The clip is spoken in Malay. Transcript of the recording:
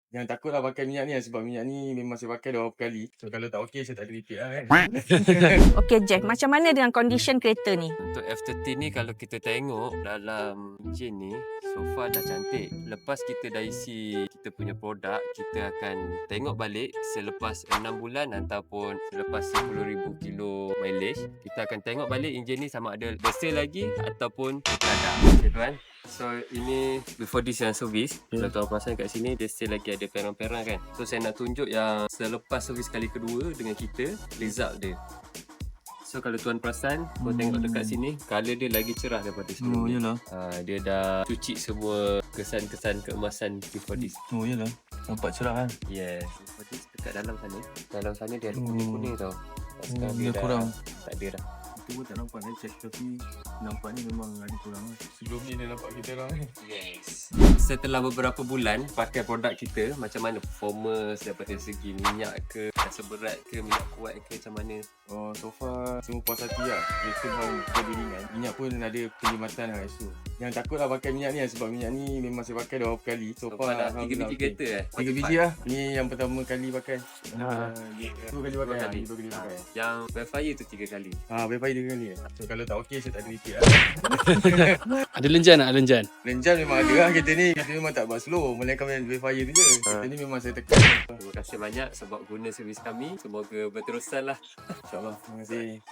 Jangan takutlah pakai minyak ni sebab minyak ni memang saya pakai dah berapa kali. So kalau tak okey saya tak ada repeat lah kan. Okey Jack, macam mana dengan condition kereta ni? Untuk F30 ni kalau kita tengok dalam enjin ni, so far dah cantik. Lepas kita dah isi kita punya produk, kita akan tengok balik selepas 6 bulan ataupun selepas 10,000 kilo mileage. Kita akan tengok balik enjin ni sama ada bersih lagi ataupun terkadar. Okay tuan. So ini before this yang servis. Kalau tuan perasan kat sini dia still lagi ada perang-perang kan. So saya nak tunjuk yang selepas servis kali kedua dengan kita, result dia. So kalau tuan perasan, tuan tengok dekat sini, colour dia lagi cerah daripada sebelum ni. Yalah. Dia dah cuci semua kesan-kesan keemasan before this. Oh yalah. Nampak cerah kan. Yes, before this dekat dalam sana. Dalam sana dia ada kuning-kuning tau. Sekarang dia dah kurang. tak ada dah. Itu pun tak nampak check tapi nampak ni memang ada kurang lah. Sebelum ni dia nampak kita lah. Yes. Setelah beberapa bulan pakai produk kita, macam mana performance daripada segi minyak ke, rasa berat ke, minyak kuat ke, macam mana? Oh, so far semua puas hati lah. Kereta pun lebih ringan. Minyak pun ada perkhidmatan lah so. Jangan takutlah pakai minyak ni sebab minyak ni memang saya pakai dah berapa kali. So far dah 3 biji kereta 3 biji lah. Ni yang pertama kali pakai. Dua kali pakai. kali. Dua kali pakai. Yang backfire tu 3 kali. Backfire 2 kali. So kalau tak okey saya tak ada repeat lah. Ada lenjan tak? Lenjan? Lenjan memang ada lah kereta ni. Kereta memang tak buat slow. Melainkan backfire tu je. Kereta ni memang saya tekan. Terima kasih banyak sebab guna servis kami. Semoga berterusan lah. InsyaAllah. Terima kasih.